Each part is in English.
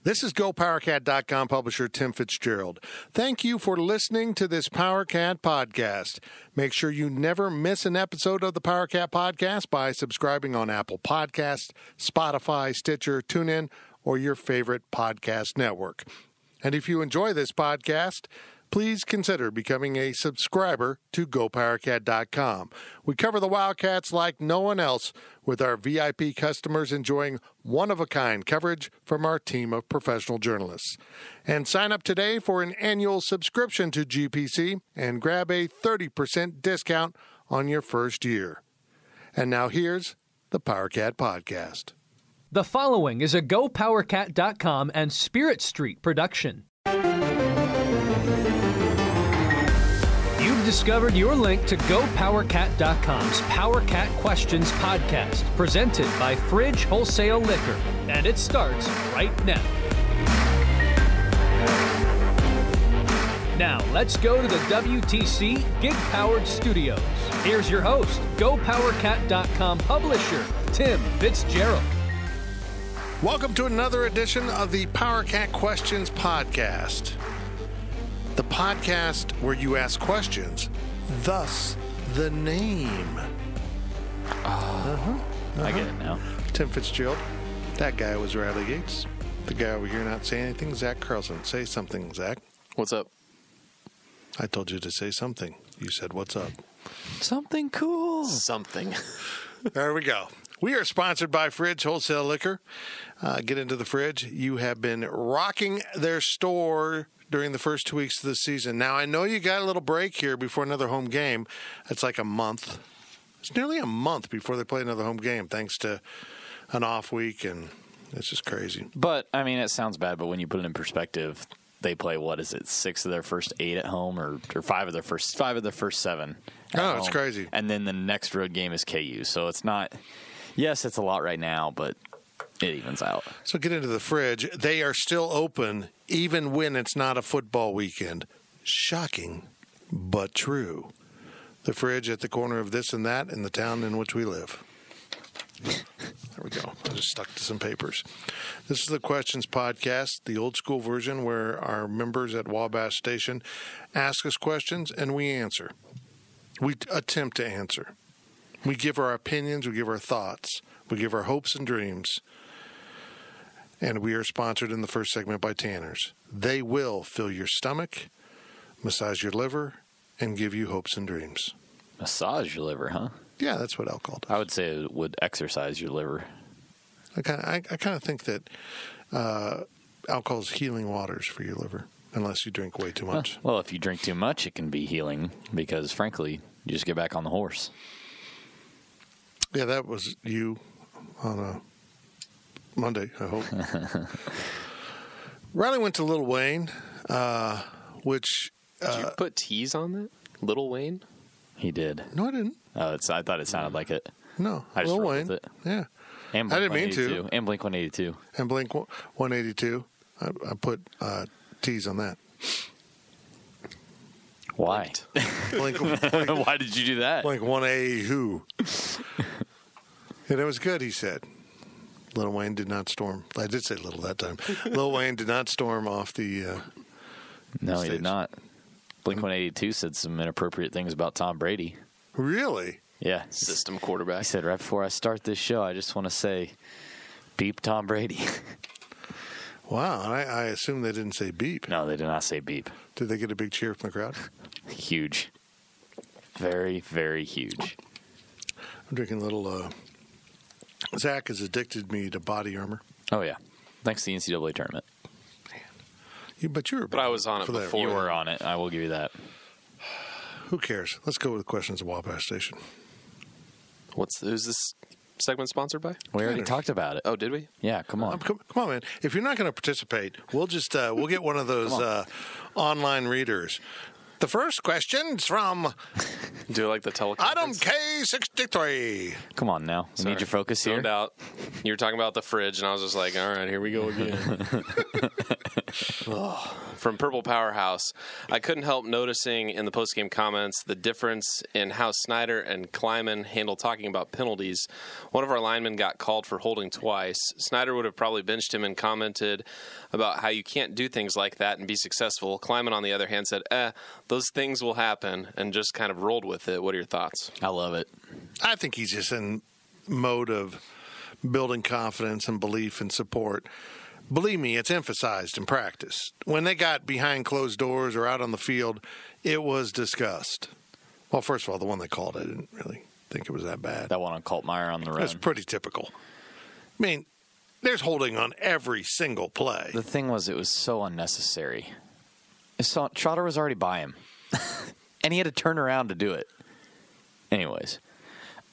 This is GoPowerCat.com publisher Tim Fitzgerald. Thank you for listening to this PowerCat podcast. Make sure you never miss an episode of the PowerCat podcast by subscribing on Apple Podcasts, Spotify, Stitcher, TuneIn, or your favorite podcast network. And if you enjoy this podcast, please consider becoming a subscriber to GoPowerCat.com. We cover the Wildcats like no one else, with our VIP customers enjoying one-of-a-kind coverage from our team of professional journalists. And sign up today for an annual subscription to GPC and grab a 30% discount on your first year. And now here's the PowerCat Podcast. The following is a GoPowerCat.com and Spirit Street production. You've discovered your link to GoPowerCat.com's PowerCat Questions podcast, presented by Fridge Wholesale Liquor, and it starts right now. Now, let's go to the WTC Gig-Powered Studios. Here's your host, GoPowerCat.com publisher, Tim Fitzgerald. Welcome to another edition of the PowerCat Questions podcast. The podcast where you ask questions, thus the name. I get it now. Tim Fitzgerald. That guy was Riley Gates. The guy over here not saying anything, Zach Carlson. Say something, Zach. What's up? I told you to say something. You said, what's up? Something cool. Something. There we go. We are sponsored by Fridge Wholesale Liquor. Get into the Fridge. You have been rocking their store during the first 2 weeks of the season. Now, I know you got a little break here before another home game. It's like a month. It's nearly a month before they play another home game, thanks to an off week, and it's just crazy. But, I mean, it sounds bad, but when you put it in perspective, they play, 6 of their first 8 at home, or 5 of their first 7 at home. It's crazy. And then the next road game is KU. So it's not, yes, it's a lot right now, but it evens out. So get into the Fridge. They are still open even when it's not a football weekend. Shocking, but true. The Fridge at the corner of this and that in the town in which we live. There we go. I just stuck to some papers. This is the Questions Podcast, the old school version where our members at Wabash Station ask us questions and we answer. We attempt to answer. We give our opinions, we give our thoughts, we give our hopes and dreams. And we are sponsored in the first segment by Tanners. They will fill your stomach, massage your liver, and give you hopes and dreams. Massage your liver, huh? Yeah, that's what alcohol does. I would say it would exercise your liver. I kind of think that alcohol is healing waters for your liver, unless you drink way too much. Well, if you drink too much, it can be healing because, frankly, you just get back on the horse. Yeah, that was you on a Monday, I hope. Riley went to Lil Wayne, which... Did you put T's on that? Little Wayne? He did. No, I didn't. I thought it sounded like it. No, I just Lil rolled Wayne. with it. Yeah. And I didn't mean to. And Blink-182. And Blink-182. I put T's on that. Why? Blink, Why did you do that? Blink-182. Who? And it was good, he said. Lil Wayne did not storm. I did say little that time. Lil Wayne did not storm off the No, stage. he did not. Blink-182 said some inappropriate things about Tom Brady. Really? Yeah. System He quarterback. said, right before I start this show, I just want to say, beep Tom Brady. Wow. I assume they didn't say beep. No, they did not say beep. Did they get a big cheer from the crowd? Huge. Very, very huge. I'm drinking a little... Zach has addicted me to body armor. Oh, yeah. Thanks to the NCAA tournament. But I was on it for that. before. You were on it. I will give you that. Who cares? Let's go with the questions of Wabash Station. Who's this segment sponsored by? We already Tanners. talked about it. Oh, did we? Yeah, come on. Come on, man. If you're not going to participate, we'll just we'll get one of those online readers. The first question's from Do it like the teleconference. Item K63. Come on now. We need your focus here. Zoned out. You were talking about the fridge, and I was just like, all right, here we go again. From Purple Powerhouse, I couldn't help noticing in the postgame comments the difference in how Snyder and Kleiman handle talking about penalties. One of our linemen got called for holding twice. Snyder would have probably benched him and commented about how you can't do things like that and be successful. Kleiman, on the other hand, said, those things will happen, and just kind of rolled with it. What are your thoughts? I love it. I think he's just in mode of building confidence and belief and support. Believe me, it's emphasized in practice. When they got behind closed doors or out on the field, it was discussed. Well, first of all, the one they called, I didn't really think it was that bad. That one on Coltmeyer on the run. That's pretty typical. I mean, there's holding on every single play. The thing was, it was so unnecessary. Trotter was already by him. And he had to turn around to do it. Anyways,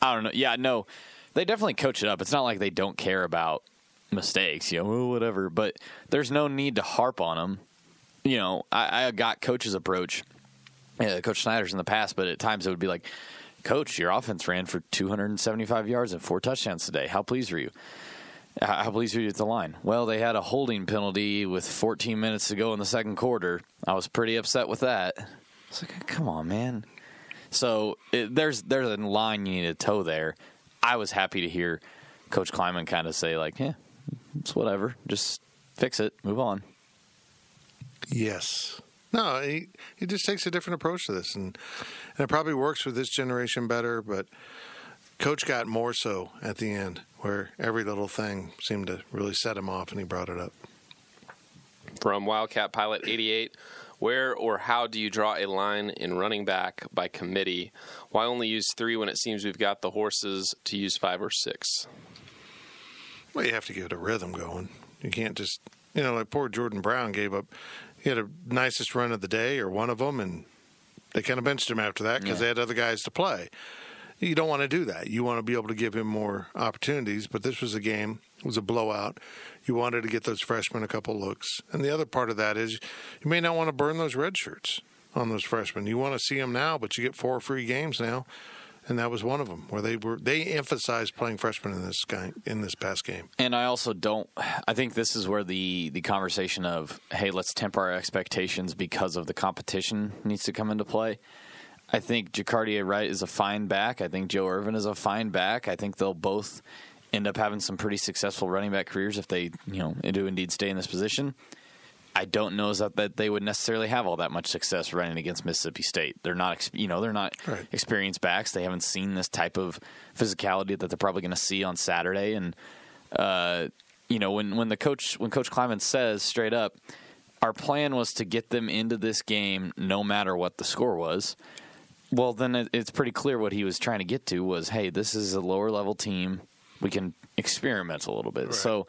I don't know. Yeah, no, they definitely coach it up. It's not like they don't care about mistakes, whatever. But there's no need to harp on them. I got Coach's approach, Coach Snyder's in the past, but at times it would be like, Coach, your offense ran for 275 yards and 4 touchdowns today. How pleased were you? How pleased were you at the line? Well, they had a holding penalty with 14 minutes to go in the second quarter. I was pretty upset with that. It's like, come on, man. So there's a line you need to toe there. I was happy to hear Coach Kleiman kind of say, like, yeah, it's whatever. Just fix it. Move on. Yes. No, he just takes a different approach to this, and it probably works with this generation better, but Coach got more so at the end, where every little thing seemed to really set him off, and he brought it up. From Wildcat Pilot 88, where or how do you draw a line in running back by committee? Why only use 3 when it seems we've got the horses to use 5 or 6? Well, you have to get a rhythm going. You can't just, like poor Jordan Brown gave up. He had a nicest run of the day, or one of them, and they kind of benched him after that because they had other guys to play. You don't want to do that. You want to be able to give him more opportunities, but this was a game. It was a blowout. You wanted to get those freshmen a couple looks. And the other part of that is you may not want to burn those red shirts on those freshmen. You want to see them now, but you get 4 free games now. And that was one of them where they emphasized playing freshmen in this past game. And I also I think this is where the conversation of, hey, let's temper our expectations because of the competition needs to come into play. I think Jacardia Wright is a fine back. I think Joe Irvin is a fine back. I think they'll both end up having some pretty successful running back careers if they, do indeed stay in this position. I don't know that they would necessarily have all that much success running against Mississippi State. They're not, they're not experienced backs. They haven't seen this type of physicality that they're probably going to see on Saturday. And when Coach Kleiman says straight up, our plan was to get them into this game no matter what the score was. Well, then it's pretty clear what he was trying to get to was, hey, this is a lower level team. We can experiment a little bit. Right. So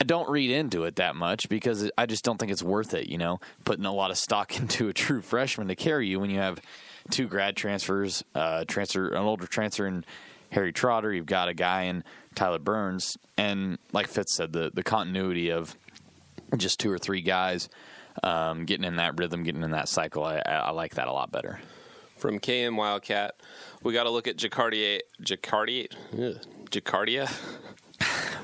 I don't read into it that much because I just don't think it's worth it, putting a lot of stock into a true freshman to carry you when you have 2 grad transfers, an older transfer in Harry Trotter. You've got a guy in Tyler Burns. And like Fitz said, the continuity of just 2 or 3 guys getting in that rhythm, getting in that cycle, I like that a lot better. From KM Wildcat, we got to look at Jacardia.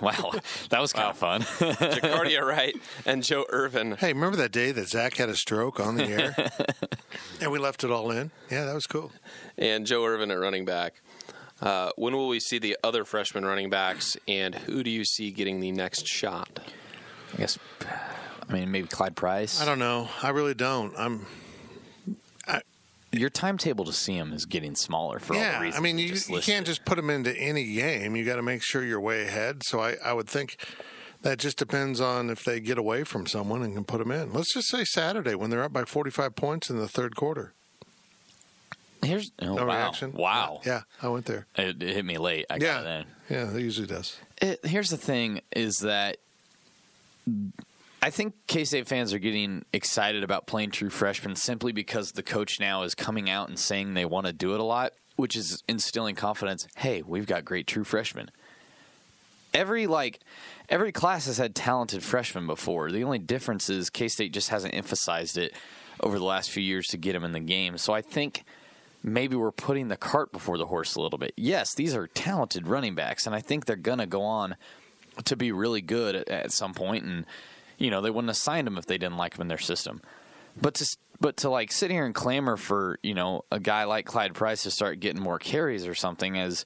Wow, that was kind of fun. Jacardia Wright and Joe Irvin. Hey, remember that day that Zach had a stroke on the air? And we left it all in? Yeah, that was cool. And Joe Irvin at running back. When will we see the other freshman running backs, and who do you see getting the next shot? Maybe Clyde Price. I don't know. I really don't. Your timetable to see him is getting smaller for all the reasons. You can't just put him into any game. You got to make sure you're way ahead. So I would think that just depends on if they get away from someone and can put them in. Let's just say Saturday when they're up by 45 points in the third quarter. Reaction. Wow. Yeah, I went there. It hit me late. I got it in. Yeah, it usually does. Here's the thing is that I think K-State fans are getting excited about playing true freshmen simply because the coach now is coming out and saying they want to do it a lot, which is instilling confidence. Hey, we've got great true freshmen. Every class has had talented freshmen before. The only difference is K-State just hasn't emphasized it over the last few years to get them in the game. So I think maybe we're putting the cart before the horse a little bit. Yes, these are talented running backs, and I think they're going to go on to be really good at some point. And they wouldn't have signed him if they didn't like him in their system. But to like sit here and clamor for, a guy like Clyde Price to start getting more carries or something as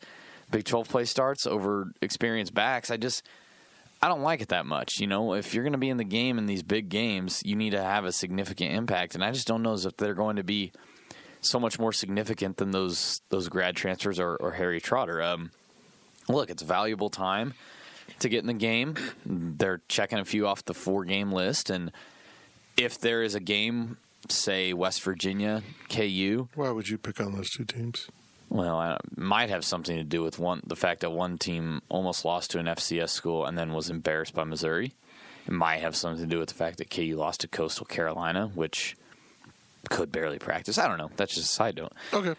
Big 12 play starts over experienced backs, I don't like it that much. If you're going to be in the game in these big games, you need to have a significant impact. And I just don't know as if they're going to be so much more significant than those grad transfers or Harry Trotter. Look, it's valuable time to get in the game. They're checking a few off the 4-game list. And if there is a game, say West Virginia, KU. Why would you pick on those two teams? Well, it might have something to do with the fact that one team almost lost to an FCS school and then was embarrassed by Missouri. It might have something to do with the fact that KU lost to Coastal Carolina, which could barely practice. I don't know. That's just a side note. Okay.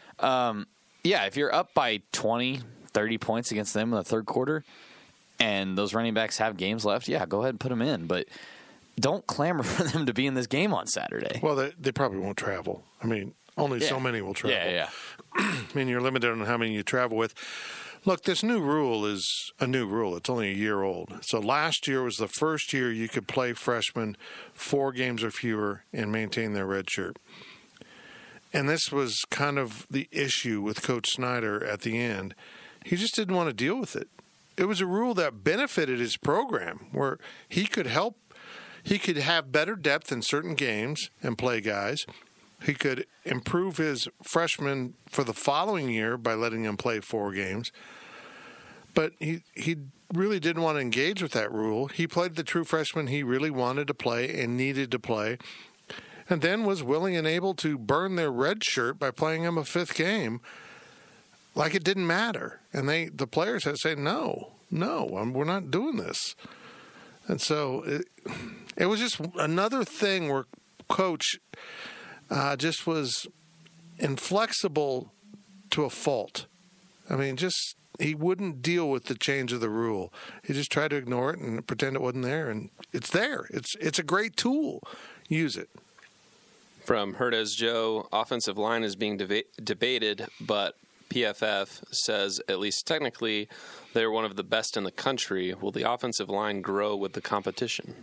Yeah, if you're up by 20, 30 points against them in the third quarter and those running backs have games left, yeah, go ahead and put them in. But don't clamor for them to be in this game on Saturday. Well, they probably won't travel. I mean, only so many will travel. Yeah. I mean, you're limited on how many you travel with. Look, this new rule is a new rule. It's only a year old. So last year was the first year you could play freshmen 4 games or fewer and maintain their red shirt. And this was kind of the issue with Coach Snyder at the end. He just didn't want to deal with it. It was a rule that benefited his program where he could help. He could have better depth in certain games and play guys. He could improve his freshmen for the following year by letting them play 4 games. But he really didn't want to engage with that rule. He played the true freshman he really wanted to play and needed to play, and then was willing and able to burn their red shirt by playing them a 5th game like it didn't matter. And the players had to say, no, we're not doing this. And so it was just another thing where Coach just was inflexible to a fault. I mean, he wouldn't deal with the change of the rule. He just tried to ignore it and pretend it wasn't there. And it's there. It's a great tool. Use it. From Herdez Joe, offensive line is being debated, but PFF says, at least technically, they're one of the best in the country. Will the offensive line grow with the competition?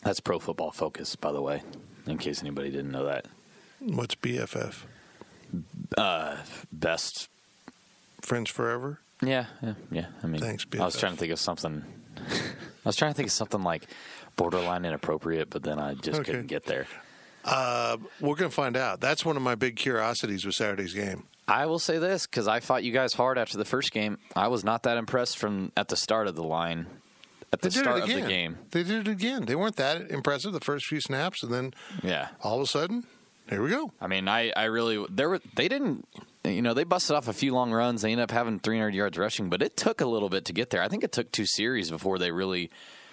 That's Pro Football Focus, by the way, in case anybody didn't know that. What's BFF? Best. Friends Forever? Yeah. I mean, thanks, BFF. I was trying to think of something. Like borderline inappropriate, but then I just couldn't get there. We're going to find out. That's one of my big curiosities with Saturday's game. I will say this, because I fought you guys hard after the first game. I was not that impressed at the start of the line. At the start of the game. They did it again. They weren't that impressive the first few snaps, and then all of a sudden, here we go. I mean, they didn't, they busted off a few long runs. They ended up having 300 yards rushing, but it took a little bit to get there. I think it took 2 series before they really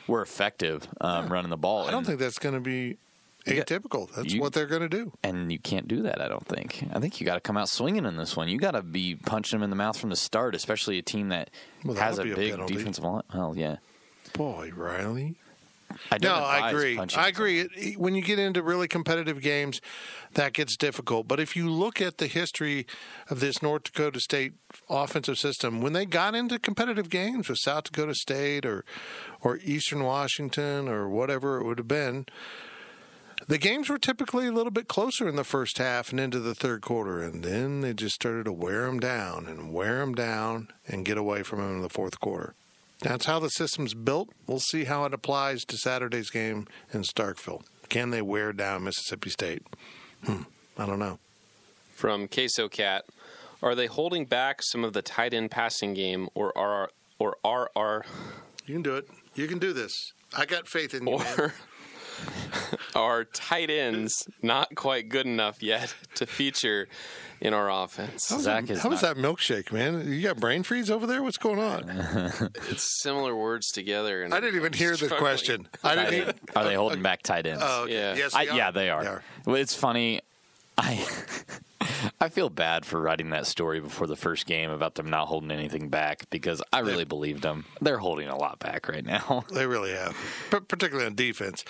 were effective running the ball. I don't think that's going to be atypical. That's what they're going to do. And you can't do that, I don't think. I think you got to come out swinging in this one. You got to be punching them in the mouth from the start, especially a team that has a big defensive line. Oh, yeah. Boy, Riley. I agree. When you get into really competitive games, that gets difficult. But if you look at the history of this North Dakota State offensive system, when they got into competitive games with South Dakota State or Eastern Washington or whatever it would have been, the games were typically a little bit closer in the first half and into the third quarter, and then they just started to wear them down and get away from them in the fourth quarter. That's how the system's built. We'll see how it applies to Saturday's game in Starkville. Can they wear down Mississippi State? I don't know. From Queso Cat, are they holding back some of the tight end passing game, or are You can do it. You can do this. I got faith in you, man. Are tight ends not quite good enough yet to feature in our offense? How was that milkshake, man? You got brain freeze over there? What's going on? It's similar words together. And I didn't even hear the question. Are they holding back tight ends? Oh, okay. Yeah. Yes, they are. Well, it's funny. I feel bad for writing that story before the first game about them not holding anything back because I really believed them. They're holding a lot back right now. They really have, particularly on defense.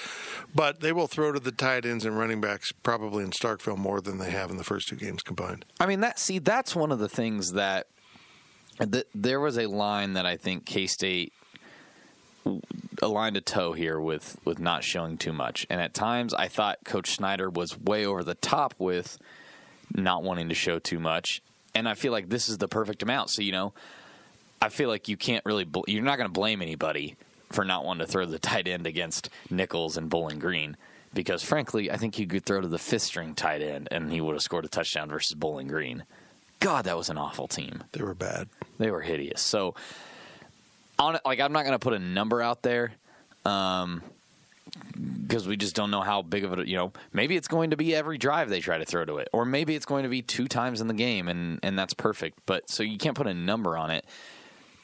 But they will throw to the tight ends and running backs probably in Starkville more than they have in the first 2 games combined. I mean, that's one of the things that there was a line that I think K-State a line to toe here with not showing too much. And at times, I thought Coach Snyder was way over the top with not wanting to show too much. And I feel like this is the perfect amount. So, I feel like you can't really you're not going to blame anybody for not wanting to throw the tight end against Nichols and Bowling Green. Because, frankly, I think you could throw to the fifth-string tight end, and he would have scored a touchdown versus Bowling Green. God, that was an awful team. They were bad. They were hideous. So, I'm not going to put a number out there because we just don't know how big of it, maybe it's going to be every drive they try to throw to it. Or maybe it's going to be 2 times in the game, and that's perfect. But so you can't put a number on it.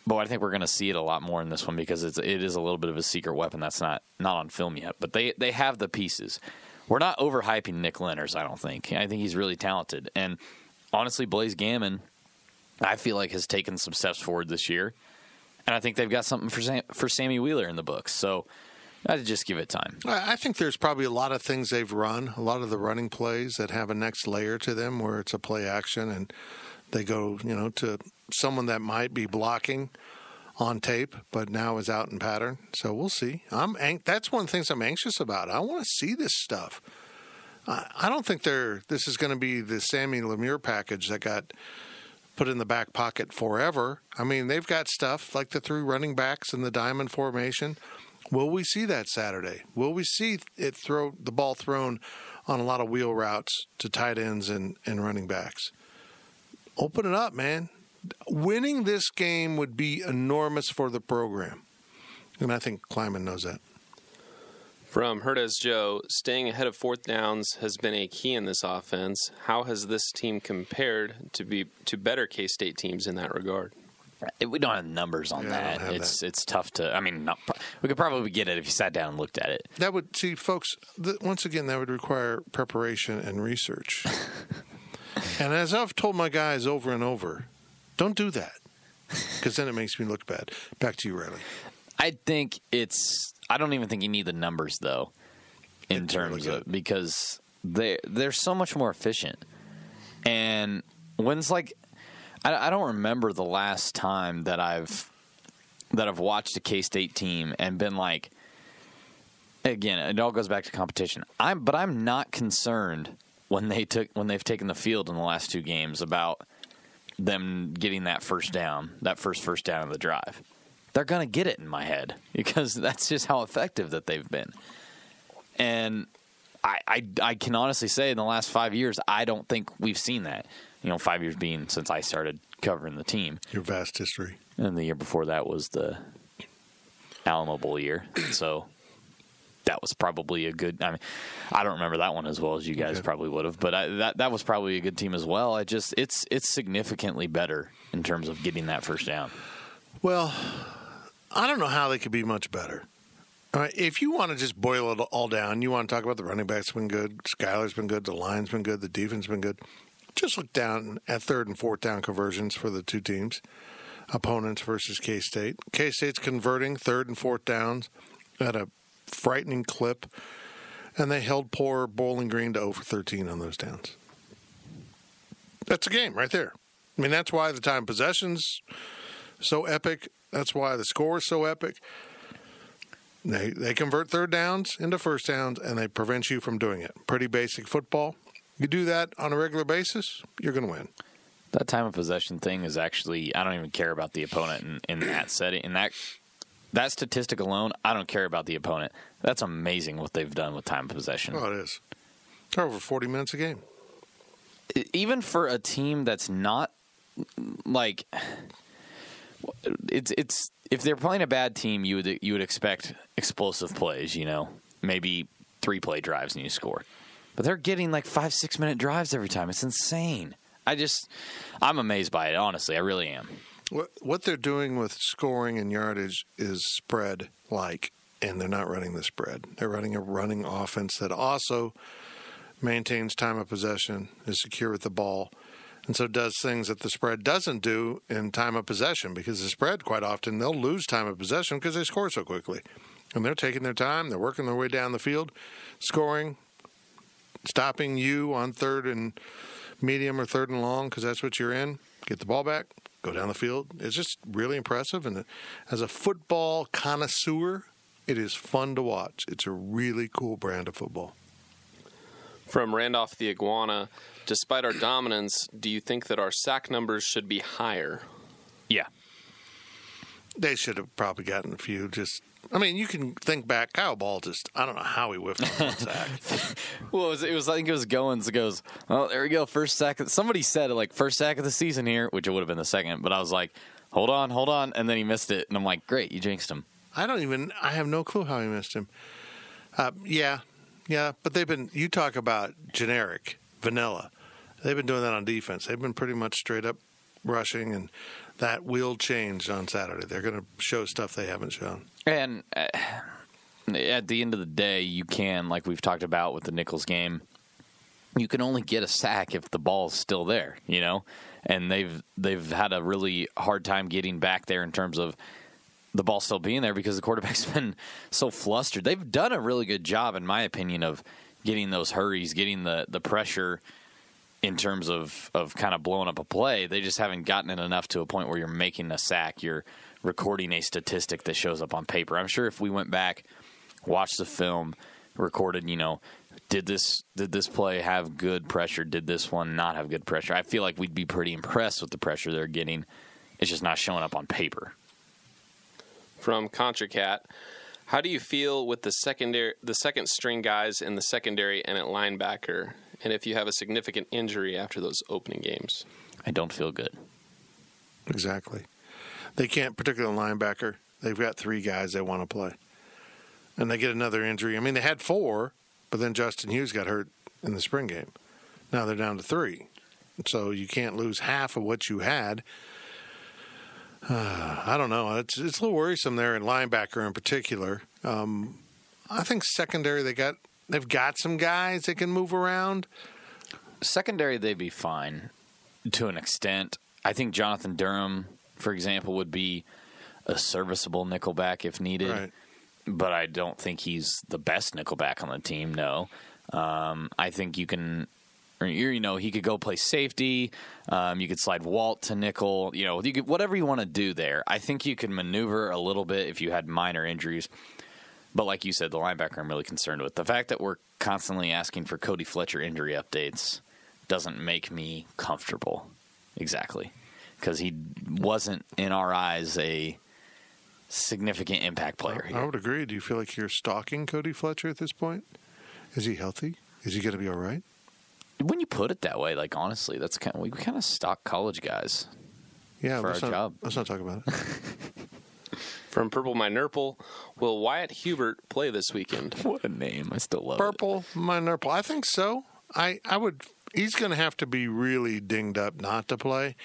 But I think we're going to see it a lot more in this one because it is a little bit of a secret weapon that's not on film yet. But they have the pieces. We're not overhyping Nick Lenners, I don't think. I think he's really talented. And honestly, Blaise Gammon, I feel like, has taken some steps forward this year. And I think they've got something for Sammy Wheeler in the books. So I'd just give it time. I think there's probably a lot of things they've run, a lot of the running plays that have a next layer to them where it's a play action and they go, to someone that might be blocking on tape, but now is out in pattern. So we'll see. That's one of the things I'm anxious about. I want to see this stuff. I don't think this is going to be the Sammy Lemieux package that got put in the back pocket forever. I mean, they've got stuff like the 3 running backs in the diamond formation. Will we see that Saturday? Will we see the ball thrown on a lot of wheel routes to tight ends and running backs? Open it up, man. Winning this game would be enormous for the program. And I think Kleiman knows that. From Herdez Joe, staying ahead of 4th downs has been a key in this offense. How has this team compared to better K-State teams in that regard? We don't have numbers on that. It's tough to. I mean, we could probably get it if you sat down and looked at it. That would see, folks. Once again, that would require preparation and research. And as I've told my guys over and over, don't do that because then it makes me look bad. Back to you, Riley. I don't even think you need the numbers though, in terms of because they're so much more efficient. And when's I don't remember the last time that I've watched a K-State team and been like, again, it all goes back to competition. But I'm not concerned when they've taken the field in the last 2 games about them getting that first down, that first down of the drive. They're going to get it in my head because that's just how effective that they've been. And I can honestly say in the last 5 years, I don't think we've seen that. 5 years being since I started covering the team. Your vast history. And the year before that was the Alamo Bowl year. So that was probably a good – I don't remember that one as well as you guys probably would have. But that was probably a good team as well. It's significantly better in terms of getting that first down. Well, I don't know how they could be much better. All right, if you want to just boil it all down, you want to talk about the running backs been good, Skyler's been good, the line's been good, the defense been good. Just look down at 3rd and 4th down conversions for the 2 teams, opponents versus K-State. K-State's converting 3rd and 4th downs at a frightening clip, and they held poor Bowling Green to 0 for 13 on those downs. That's a game right there. I mean, that's why the time possession's so epic. That's why the score is so epic. They convert 3rd downs into 1st downs, and they prevent you from doing it. Pretty basic football. You do that on a regular basis, you're going to win. That time of possession thing is actually, I don't even care about the opponent in that setting. In that statistic alone, I don't care about the opponent. That's amazing what they've done with time of possession. Oh, it is. They're over 40 minutes a game. Even for a team that's not like it's if they're playing a bad team, you would expect explosive plays, maybe 3-play drives and you score. But they're getting 5-6 minute drives every time. It's insane. I'm amazed by it, honestly. I really am. What they're doing with scoring and yardage is spread-like, and they're not running the spread. They're running a running offense that also maintains time of possession, is secure with the ball, and so does things that the spread doesn't do in time of possession, because the spread, quite often, they'll lose time of possession because they score so quickly. And they're taking their time. They're working their way down the field, scoring, stopping you on 3rd and medium or 3rd and long because that's what you're in. Get the ball back, go down the field. It's just really impressive. And as a football connoisseur, It is fun to watch. It's a really cool brand of football. From Randolph the Iguana, despite our dominance, do you think that our sack numbers should be higher? Yeah. They should have probably gotten a few. You can think back. Kyle Ball I don't know how he whiffed on one sack. Well, I think it was Goins that goes, oh, there we go, first sack. Somebody said it, like, first sack of the season here, which it would have been the second. But I was like, hold on. And then he missed it. And I'm like, great, you jinxed him. I have no clue how he missed him. Yeah, but you talk about generic, vanilla. They've been doing that on defense. They've been pretty much straight up rushing, and that will change on Saturday. They're going to show stuff they haven't shown. And at the end of the day, you can, like we've talked about with the Nichols game, you can only get a sack if the ball's still there, And they've had a really hard time getting back there in terms of the ball still being there because the quarterback's been so flustered. They've done a really good job, in my opinion, of getting those hurries, getting the pressure in terms of kind of blowing up a play. They just haven't gotten it enough to a point where you're making a sack. You're recording a statistic that shows up on paper. I'm sure if we went back, watched the film, recorded, did this play have good pressure? Did this one not have good pressure? I feel like we'd be pretty impressed with the pressure they're getting. It's just not showing up on paper. From ContraCat, how do you feel with the second string guys in the secondary and at linebacker, and if you have a significant injury after those opening games? I don't feel good. Exactly. They can't, particularly linebacker. They've got 3 guys they want to play. And they get another injury. They had 4, but then Justin Hughes got hurt in the spring game. Now they're down to 3. So you can't lose half of what you had. I don't know. It's a little worrisome there in linebacker in particular. I think secondary they've got some guys that can move around. Secondary, they'd be fine to an extent. I think Jonathan Durham, for example, would be a serviceable nickelback if needed. Right. But I don't think he's the best nickelback on the team, no. I think you can... he could go play safety. You could slide Walt to nickel. You could, whatever you want to do there. I think you could maneuver a little bit if you had minor injuries. But like you said, the linebacker I'm really concerned with. The fact that we're constantly asking for Cody Fletcher injury updates doesn't make me comfortable. Exactly. Because he wasn't, in our eyes, a significant impact player here. I would agree. Do you feel like you're stalking Cody Fletcher at this point? Is he healthy? Is he going to be all right? When you put it that way, honestly, that's we kind of stock college guys. Yeah, for our job. Let's not talk about it. From Purple My Nurple, will Wyatt Hubert play this weekend? What a name! I still love Purple My Nurple. I think so. I would. He's going to have to be really dinged up not to play.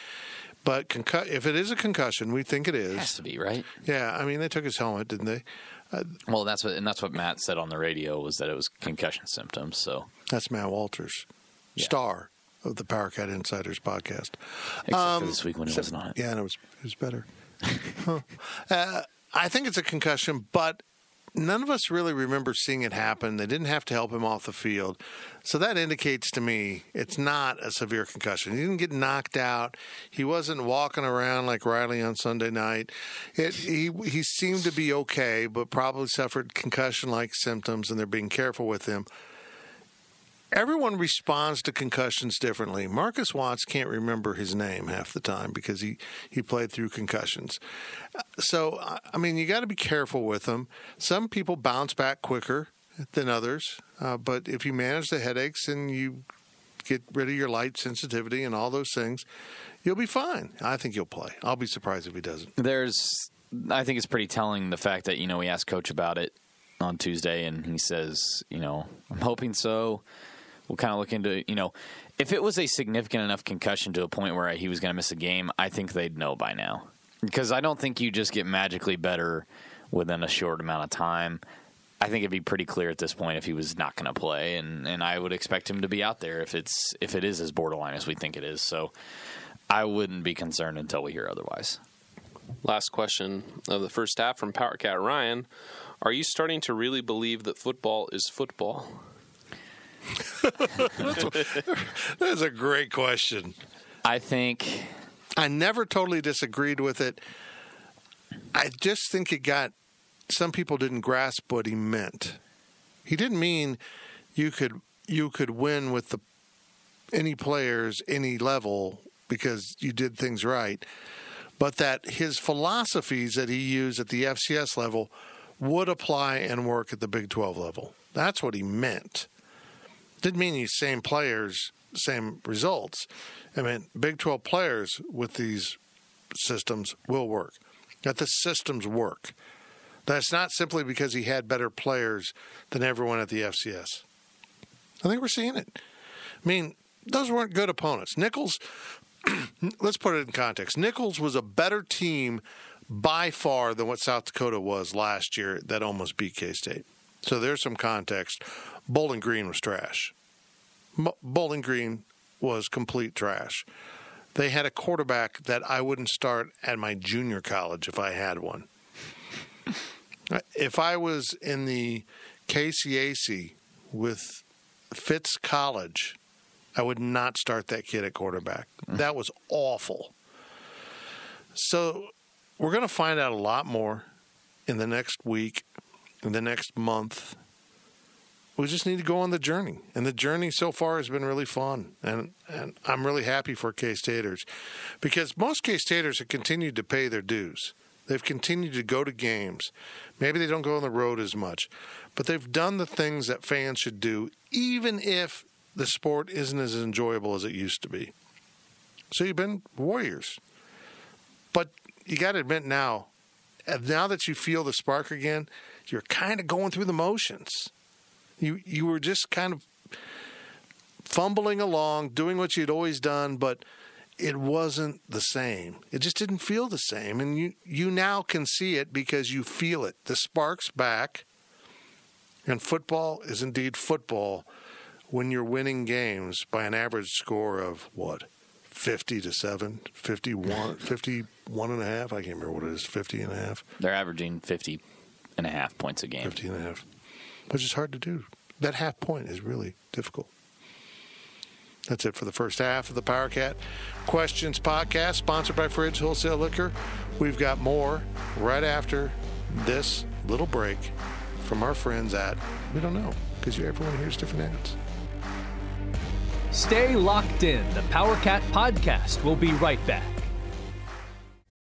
But if it is a concussion, we think it is. It has to be, right? Yeah, they took his helmet, didn't they? Well, that's what Matt said on the radio was that it was concussion symptoms. So that's Matt Walters. Yeah. Star of the Power Cat Insiders podcast. Except for this week when it wasn't on it. Yeah, and it was better. I think it's a concussion, but none of us really remember seeing it happen. They didn't have to help him off the field. So that indicates to me it's not a severe concussion. He didn't get knocked out. He wasn't walking around like Riley on Sunday night. He seemed to be okay, but probably suffered concussion-like symptoms, and they're being careful with him. Everyone responds to concussions differently. Marcus Watts can't remember his name half the time because he played through concussions. So, you got to be careful with them. Some people bounce back quicker than others, but if you manage the headaches and you get rid of your light sensitivity and all those things, you'll be fine. I think he'll play. I'll be surprised if he doesn't. I think it's pretty telling the fact that, we asked Coach about it on Tuesday, and he says, I'm hoping so. We'll kind of look into, if it was a significant enough concussion to a point where he was going to miss a game, I think they'd know by now. Because I don't think you just get magically better within a short amount of time. I think it'd be pretty clear at this point if he was not going to play, and I would expect him to be out there if it is as borderline as we think it is. So I wouldn't be concerned until we hear otherwise. Last question of the first half from Power Cat Ryan. Are you starting to really believe that football is football? That's a great question. I think I never totally disagreed with it. I just think it got some people didn't grasp what he meant. He didn't mean you could win with any players, any level, because you did things right, but that his philosophies that he used at the FCS level would apply and work at the Big 12 level. That's what he meant. Didn't mean these same players, same results. I mean, Big 12 players with these systems will work. That the systems work. That's not simply because he had better players than everyone at the FCS. I think we're seeing it. I mean, those weren't good opponents. Nicholls, let's put it in context. Nicholls was a better team by far than what South Dakota was last year that almost beat K-State. So there's some context. Bowling Green was trash. Bowling Green was complete trash. They had a quarterback that I wouldn't start at my junior college if I had one. If I was in the KCAC with Fitz College, I would not start that kid at quarterback. That was awful. So we're going to find out a lot more in the next week, in the next month. We just need to go on the journey. And the journey so far has been really fun. And I'm really happy for K-Staters because most K-Staters have continued to pay their dues. They've continued to go to games. Maybe they don't go on the road as much, but they've done the things that fans should do, even if the sport isn't as enjoyable as it used to be. So you've been warriors. But you got to admit now that you feel the spark again, you're kind of going through the motions. You were just kind of fumbling along, doing what you'd always done, but it wasn't the same. It just didn't feel the same. And you now can see it because you feel it. The spark's back. And football is indeed football when you're winning games by an average score of, 50-7, 51 and a half? I can't remember what it is, 50 and a half. They're averaging 50 and a half points a game. 50 and a half. Which is hard to do. That half point is really difficult. That's it for the first half of the PowerCat Questions podcast, sponsored by Fridge Wholesale Liquor. We've got more right after this little break from our friends at, we don't know, because everyone hears different ads. Stay locked in. The PowerCat podcast will be right back.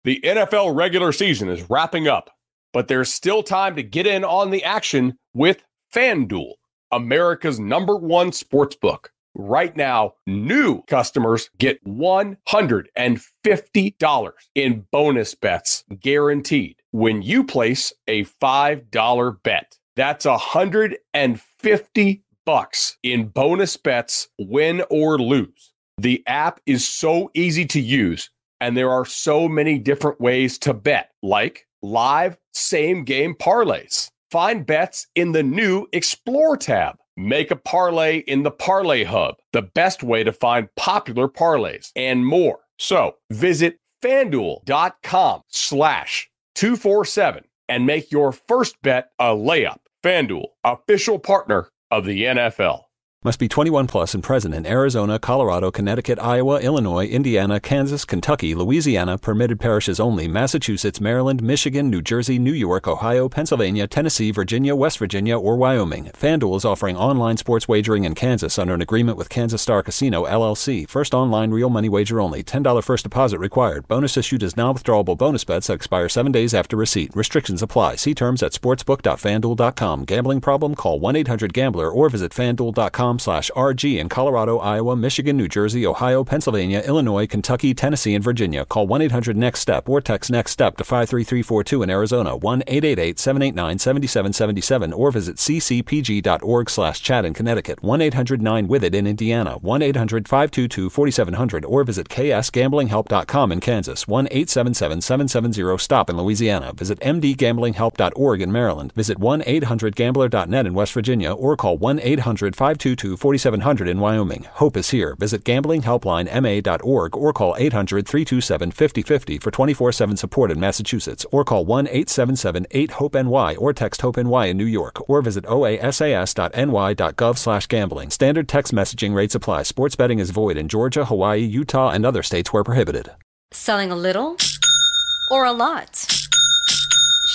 The NFL regular season is wrapping up, but there's still time to get in on the action with FanDuel, America's #1 sportsbook. Right now, new customers get $150 in bonus bets guaranteed when you place a $5 bet. That's $150 in bonus bets, win or lose. The app is so easy to use, and there are so many different ways to bet, like live same-game parlays. Find bets in the new Explore tab. Make a parlay in the Parlay Hub, the best way to find popular parlays, and more. So visit FanDuel.com/247 and make your first bet a layup. FanDuel, official partner of the NFL. Must be 21 plus and present in Arizona, Colorado, Connecticut, Iowa, Illinois, Indiana, Kansas, Kentucky, Louisiana, permitted parishes only, Massachusetts, Maryland, Michigan, New Jersey, New York, Ohio, Pennsylvania, Tennessee, Virginia, West Virginia, or Wyoming. FanDuel is offering online sports wagering in Kansas under an agreement with Kansas Star Casino, LLC. First online real money wager only. $10 first deposit required. Bonus issued as non-withdrawable bonus bets that expire 7 days after receipt. Restrictions apply. See terms at sportsbook.fanduel.com. Gambling problem? Call 1-800-GAMBLER or visit fanduel.com/RG in Colorado, Iowa, Michigan, New Jersey, Ohio, Pennsylvania, Illinois, Kentucky, Tennessee, and Virginia. Call 1-800-NEXT-STEP or text NEXT-STEP to 53342 in Arizona, 1-888-789-7777, or visit ccpg.org/chat in Connecticut, 1-800-9-WITH-IT in Indiana, 1-800-522-4700, or visit ksgamblinghelp.com in Kansas, 1-877-770-STOP in Louisiana. Visit mdgamblinghelp.org in Maryland. Visit 1-800-GAMBLER.net in West Virginia, or call 1-800-522-4700 in Wyoming. Hope is here. Visit gamblinghelplinema.org or call 800-327-5050 for 24/7 support in Massachusetts, or call 1-877-8-HOPE-NY or text HOPE-NY in New York, or visit oasas.ny.gov/gambling. Standard text messaging rates apply. Sports betting is void in Georgia, Hawaii, Utah, and other states where prohibited. Selling a little or a lot?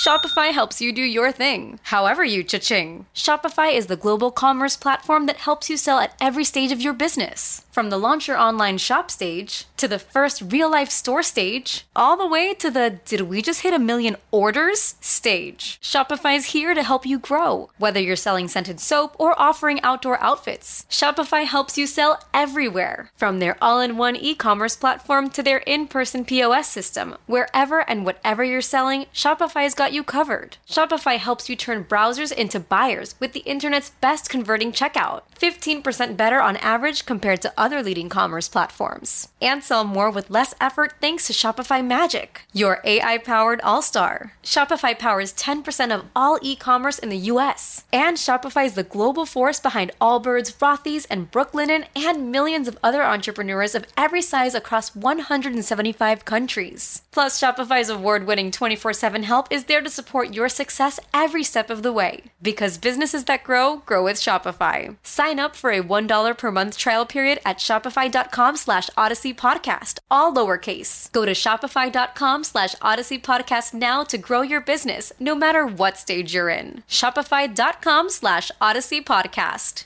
Shopify helps you do your thing, however you cha-ching. Shopify is the global commerce platform that helps you sell at every stage of your business. From the launch your online shop stage, to the first real-life store stage, all the way to the did we just hit 1 million orders stage. Shopify's here to help you grow. Whether you're selling scented soap or offering outdoor outfits, Shopify helps you sell everywhere. From their all-in-one e-commerce platform to their in-person POS system, wherever and whatever you're selling, Shopify's got you covered. Shopify helps you turn browsers into buyers with the internet's best converting checkout. 15% better on average compared to other leading commerce platforms. And sell more with less effort thanks to Shopify Magic, your AI-powered all-star. Shopify powers 10% of all e-commerce in the US. And Shopify is the global force behind Allbirds, Rothy's, and Brooklinen, and millions of other entrepreneurs of every size across 175 countries. Plus, Shopify's award-winning 24/7 help is there to support your success every step of the way. Because businesses that grow, grow with Shopify. Sign up for a $1 per month trial period at shopify.com/Odyssey Podcast, all lowercase. Go to shopify.com/Odyssey Podcast now to grow your business, no matter what stage you're in. Shopify.com/Odyssey Podcast.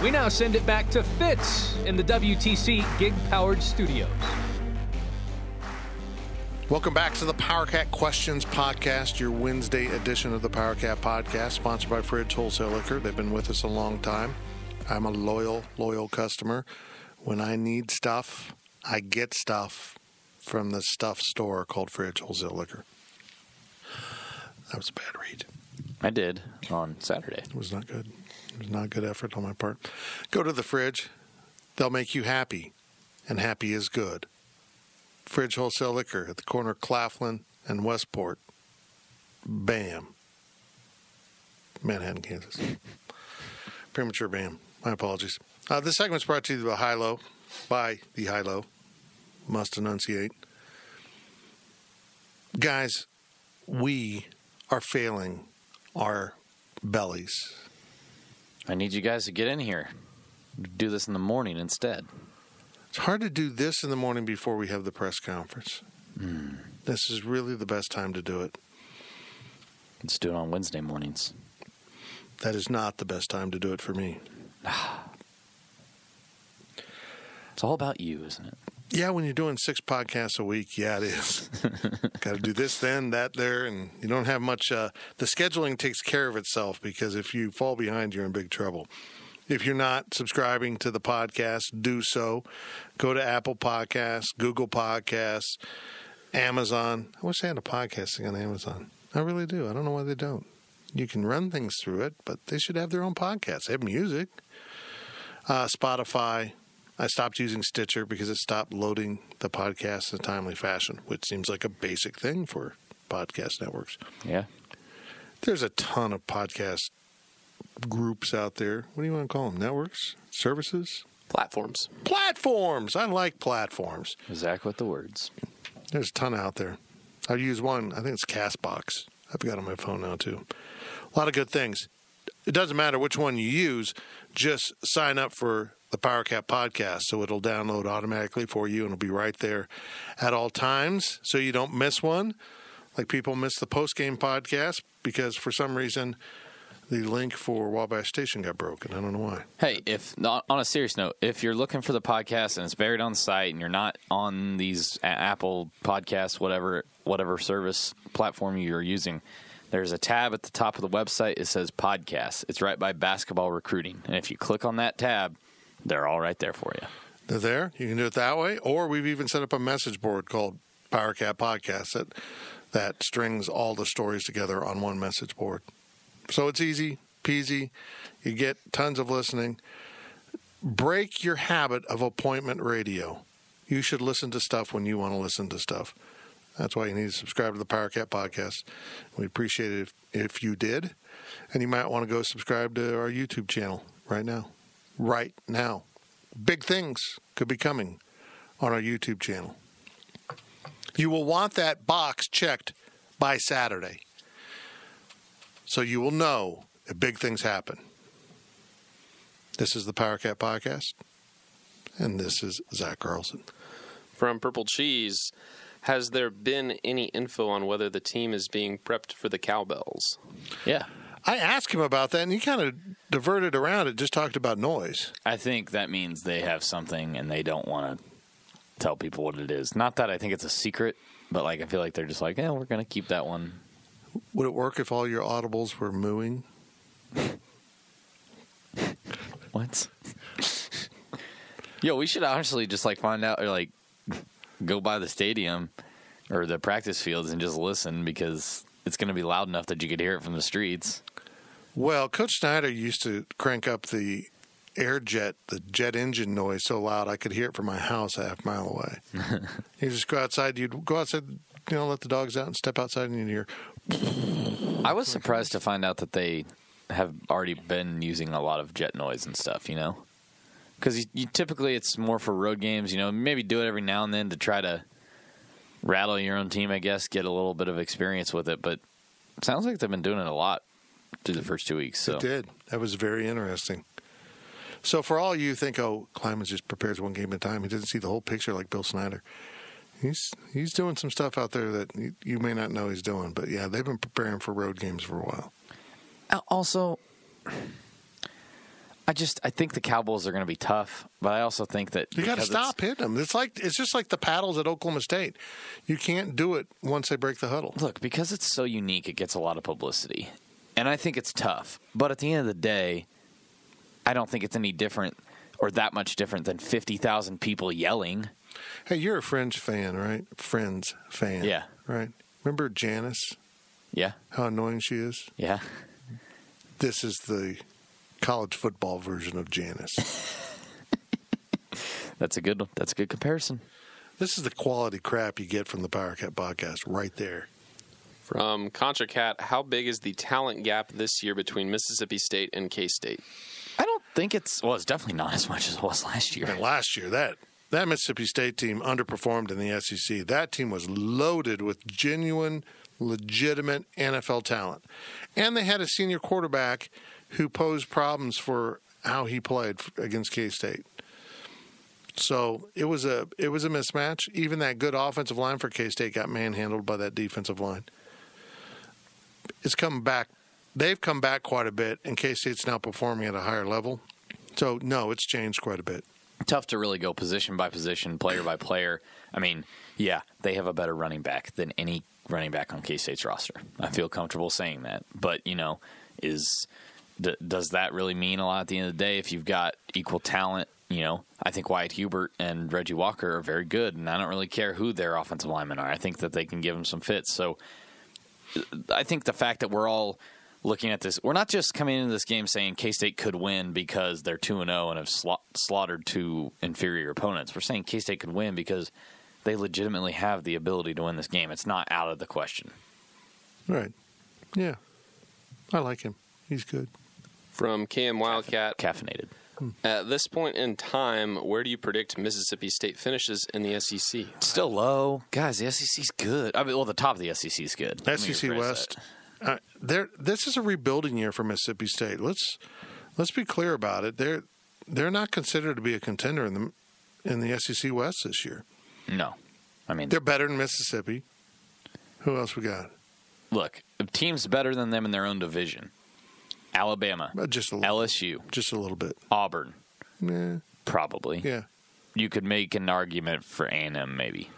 We now send it back to Fitz in the WTC gig-powered studios. Welcome back to the PowerCat Questions Podcast, your Wednesday edition of the PowerCat Podcast, sponsored by Fridge Wholesale Liquor. They've been with us a long time. I'm a loyal customer. When I need stuff, I get stuff from the stuff store called Fridge Wholesale Liquor. That was a bad read. I did on Saturday. It was not good. It was not a good effort on my part. Go to the Fridge. They'll make you happy, and happy is good. Fridge Wholesale Liquor at the corner of Claflin and Westport. Bam. Manhattan, Kansas. Premature bam. My apologies. This segment's brought to you by Hilo. By the Hilo. Must enunciate. Guys, we are failing our bellies. I need you guys to get in here. Do this in the morning instead. It's hard to do this in the morning before we have the press conference. This is really the best time to do it. Let's do it on Wednesday mornings. That is not the best time to do it for me. It's all about you, isn't it? Yeah, when you're doing 6 podcasts a week, yeah, it is. Got to do this, then, that, there, and you don't have much. The scheduling takes care of itself, because if you fall behind, you're in big trouble. If you're not subscribing to the podcast, do so. Go to Apple Podcasts, Google Podcasts, Amazon. I wish they had a podcasting on Amazon. I really do. I don't know why they don't. You can run things through it, but they should have their own podcasts. They have music. Spotify. I stopped using Stitcher because it stopped loading the podcast in a timely fashion, which seems like a basic thing for podcast networks. Yeah. There's a ton of podcast groups out there. What do you want to call them? Networks? Services? Platforms. Platforms! I like platforms. Exactly with the words. There's a ton out there. I use one. I think it's CastBox. I've got it on my phone now, too. A lot of good things. It doesn't matter which one you use. Just sign up for the PowerCat Podcast, so it'll download automatically for you, and it'll be right there at all times, so you don't miss one. Like people miss the post-game podcast because for some reason the link for Wabash Station got broken. I don't know why. Hey, on a serious note, if you're looking for the podcast and it's buried on the site and you're not on these Apple Podcasts, whatever service platform you're using, there's a tab at the top of the website. It says Podcasts. It's right by Basketball Recruiting. And if you click on that tab, they're all right there for you. They're there. You can do it that way. Or we've even set up a message board called PowerCat Podcast that strings all the stories together on one message board. So it's easy peasy. You get tons of listening. Break your habit of appointment radio. You should listen to stuff when you want to listen to stuff. That's why you need to subscribe to the PowerCat Podcast. We appreciate it if you did. And you might want to go subscribe to our YouTube channel right now. Right now. Big things could be coming on our YouTube channel. You will want that box checked by Saturday, so you will know if big things happen. This is the PowerCat Podcast, and this is Zach Carlson. From Purple Cheese, has there been any info on whether the team is being prepped for the Cowbells? Yeah. I asked him about that, and he kind of diverted around it, just talked about noise. I think that means they have something and they don't want to tell people what it is. Not that I think it's a secret, but like I feel like they're just like, we're going to keep that one. Would it work if all your audibles were mooing? What? Yo, we should honestly just like find out or like go by the stadium or the practice fields and just listen because it's going to be loud enough that you could hear it from the streets. Well, Coach Snyder used to crank up the jet engine noise so loud I could hear it from my house a half mile away. You just go outside, you'd go outside, let the dogs out and step outside and you'd hear. I was surprised to find out that they have already been using a lot of jet noise and stuff, Because you typically it's more for road games, maybe do it every now and then to try to rattle your own team, I guess, get a little bit of experience with it. But it sounds like they've been doing it a lot through the first 2 weeks. So. It did. That was very interesting. So for all you think, Kleiman's just prepares one game at a time, he doesn't see the whole picture like Bill Snyder. He's doing some stuff out there that you may not know he's doing. But, yeah, they've been preparing for road games for a while. Also, I think the Cowboys are going to be tough, but I also think that you got to stop hitting them. It's just like the paddles at Oklahoma State. You can't do it once they break the huddle. Look, because it's so unique, it gets a lot of publicity, and I think it's tough. But at the end of the day, I don't think it's any different or that much different than 50,000 people yelling. Hey, you're a Friends fan, right? Friends fan, yeah, right. Remember Janice? Yeah. How annoying she is. Yeah. This is the college football version of Janice. That's a good comparison. This is the quality crap you get from the Power Cat podcast right there. From Contra Cat, how big is the talent gap this year between Mississippi State and K-State? I don't think it's definitely not as much as it was last year. And last year, that Mississippi State team underperformed in the SEC. That team was loaded with genuine, legitimate NFL talent. And they had a senior quarterback who posed problems for how he played against K-State. So it was a mismatch. Even that good offensive line for K-State got manhandled by that defensive line. It's come back. They've come back quite a bit, and K-State's now performing at a higher level. So, no, it's changed quite a bit. Tough to really go position by position, player by player. I mean, yeah, they have a better running back than any running back on K-State's roster. I feel comfortable saying that. But, does that really mean a lot at the end of the day if you've got equal talent? I think Wyatt Hubert and Reggie Walker are very good, and I don't really care who their offensive linemen are. I think that they can give them some fits. So I think the fact that we're all looking at this, we're not just coming into this game saying K-State could win because they're 2-0 and have slaughtered two inferior opponents. We're saying K-State could win because they legitimately have the ability to win this game. It's not out of the question. Right. Yeah. I like him. He's good. From KM Wildcat. Caffeinated. At this point in time, where do you predict Mississippi State finishes in the SEC? Still low. Guys, the SEC's good. The top of the SEC is good. SEC West. This is a rebuilding year for Mississippi State. Let's be clear about it. They're not considered to be a contender in the SEC West this year. No. They're better than Mississippi. Who else we got? Look, a team's better than them in their own division. Alabama, just a little, LSU, just a little bit. Auburn, probably. Yeah, you could make an argument for A&M maybe.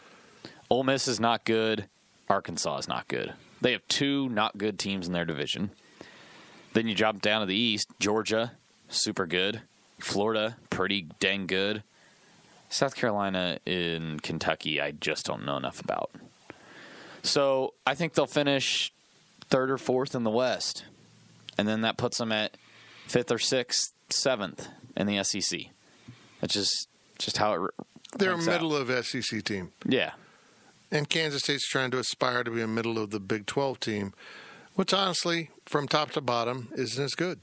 Ole Miss is not good. Arkansas is not good. They have two not good teams in their division. Then you drop down to the East. Georgia, super good. Florida, pretty dang good. South Carolina and Kentucky, I just don't know enough about. So I think they'll finish 3rd or 4th in the West. And then that puts them at 5th or 6th, 7th in the SEC. That's just how it they're a middle of SEC team. Yeah. And Kansas State's trying to aspire to be a middle of the Big 12 team, which honestly, from top to bottom, isn't as good.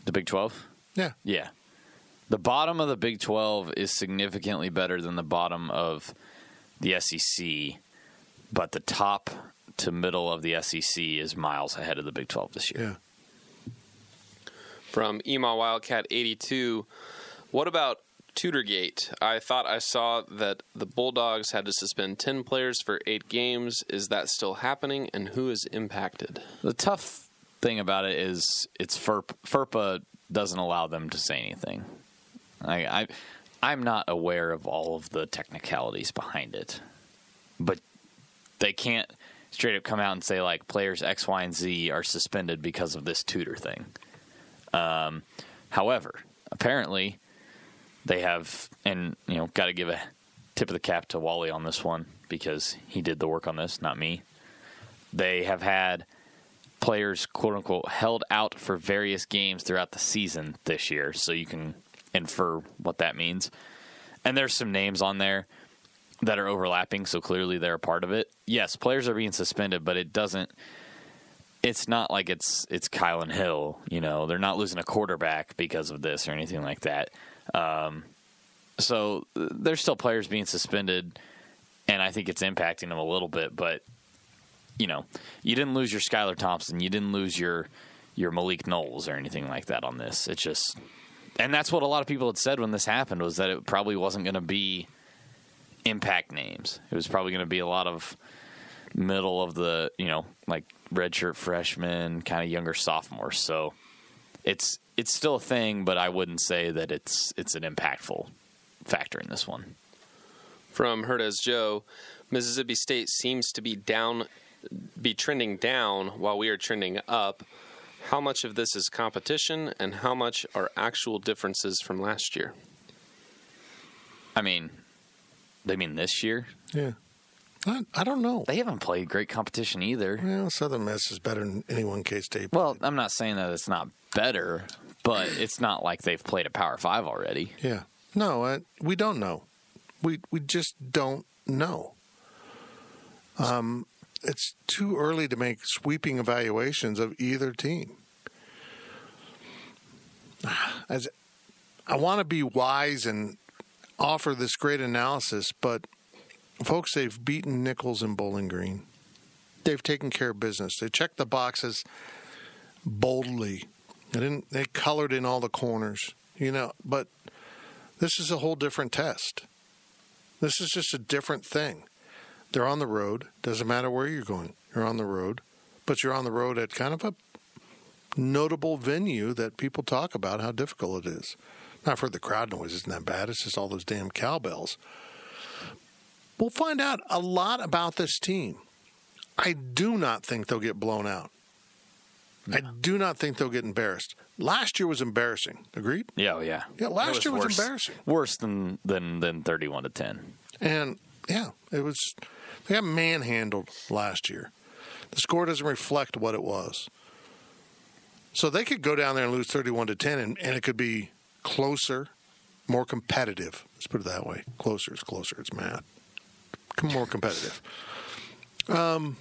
The Big 12? Yeah. Yeah. The bottom of the Big 12 is significantly better than the bottom of the SEC, but the top to middle of the SEC is miles ahead of the Big 12 this year. Yeah. From Ema Wildcat 82, what about Tutorgate. I thought I saw that the Bulldogs had to suspend 10 players for 8 games. Is that still happening, and who is impacted? The tough thing about it is it's FERPA doesn't allow them to say anything. I'm not aware of all of the technicalities behind it, but they can't straight up come out and say, like, players X, Y, and Z are suspended because of this tutor thing. However, apparently they have, and, got to give a tip of the cap to Wally on this one because he did the work on this, not me. They have had players, quote-unquote, held out for various games throughout the season this year, so you can infer what that means. And there's some names on there that are overlapping, so clearly they're a part of it. Yes, players are being suspended, but it's not like it's Kylan Hill. They're not losing a quarterback because of this or anything like that. So there's still players being suspended, and I think it's impacting them a little bit, but you didn't lose your Skylar Thompson. You didn't lose your Malik Knowles or anything like that on this. It's just, and that's what a lot of people had said when this happened, was that it probably wasn't going to be impact names. It was probably going to be a lot of middle of the, like redshirt freshmen, kind of younger sophomores. So it's still a thing, but I wouldn't say that it's an impactful factor in this one. From Herdez Joe, Mississippi State seems to be trending down while we are trending up. How much of this is competition, and how much are actual differences from last year? I mean, they mean this year? Yeah. I don't know. They haven't played great competition either. Well, Southern Miss is better than anyone K-State. Well, I'm not saying that it's not better, but it's not like they've played a Power 5 already. Yeah. No, we don't know. We just don't know. It's too early to make sweeping evaluations of either team. I want to be wise and offer this great analysis, but folks, they've beaten Nichols and Bowling Green. They've taken care of business. They checked the boxes boldly. They colored in all the corners, but this is a whole different test. This is just a different thing. They're on the road. Doesn't matter where you're going. You're on the road. But you're on the road at kind of a notable venue that people talk about how difficult it is. Now, I've heard the crowd noise isn't that bad. It's just all those damn cowbells. We'll find out a lot about this team. I do not think they'll get blown out. No. I do not think they'll get embarrassed. Last year was embarrassing. Agreed? Yeah, yeah. Yeah, last year was embarrassing. Worse than 31-10. And yeah, it was. They got manhandled last year. The score doesn't reflect what it was. So they could go down there and lose 31-10, and it could be closer, more competitive. Let's put it that way. Closer is closer. It's math. More competitive. Or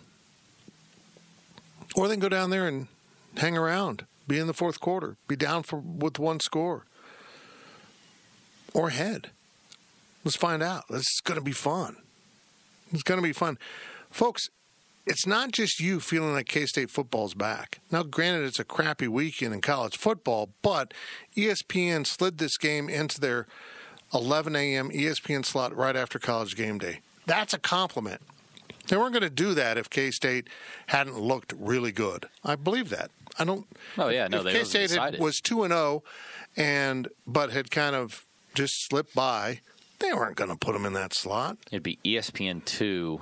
they can go down there and hang around, be in the fourth quarter, be down with one score, or head. Let's find out. This is going to be fun. It's going to be fun. Folks, it's not just you feeling like K-State football's back. Now, granted, it's a crappy weekend in college football, but ESPN slid this game into their 11 a.m. ESPN slot right after College Game Day. That's a compliment. They weren't going to do that if K-State hadn't looked really good. I believe that. I don't. Oh yeah, no. If K-State was 2-0, but had kind of just slipped by, they weren't going to put them in that slot. It'd be ESPN 2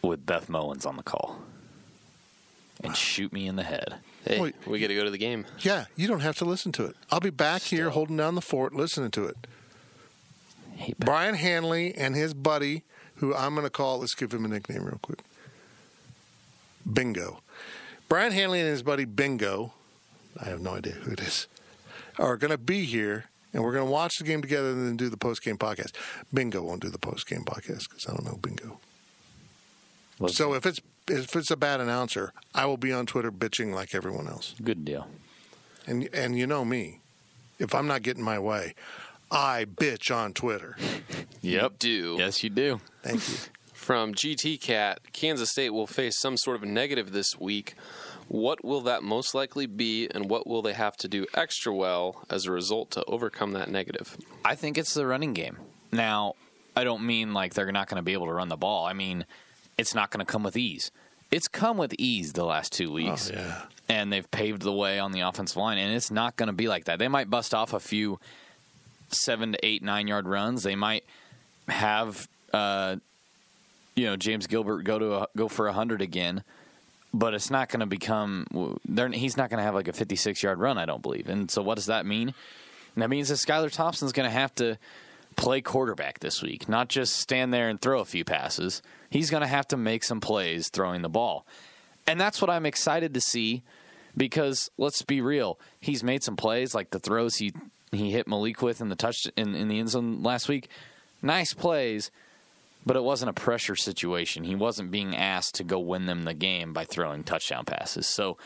with Beth Mowins on the call, and shoot me in the head. Hey, we get to go to the game. Yeah, you don't have to listen to it. I'll be back here holding down the fort, listening to it. Brian Hanley and his buddy, who I'm going to call, let's give him a nickname real quick, Bingo. Brian Hanley and his buddy Bingo, I have no idea who it is, are going to be here, and we're going to watch the game together and then do the post-game podcast. Bingo won't do the post-game podcast because I don't know Bingo. So if it's a bad announcer, I will be on Twitter bitching like everyone else. Good deal. And you know me. If I'm not getting my way, I bitch on Twitter. Yep. You do. Yes, you do. Thank you. From GT Cat, Kansas State will face some sort of a negative this week. What will that most likely be, and what will they have to do extra well as a result to overcome that negative? I think it's the running game. Now, I don't mean like they're not going to be able to run the ball. I mean, it's not going to come with ease. It's come with ease the last 2 weeks. Oh, yeah. And they've paved the way on the offensive line, and it's not going to be like that. They might bust off a few 7 to 8, 9 yard runs. They might have James Gilbert go for 100 again, but it's not going to become. He's not going to have like a 56-yard run, I don't believe. And so, what does that mean? And that means that Skylar Thompson's going to have to play quarterback this week, not just stand there and throw a few passes. He's going to have to make some plays throwing the ball. And that's what I'm excited to see, because let's be real, he's made some plays like the throws he hit Malik with in the touch in the end zone last week. Nice plays, but it wasn't a pressure situation. He wasn't being asked to go win them the game by throwing touchdown passes. So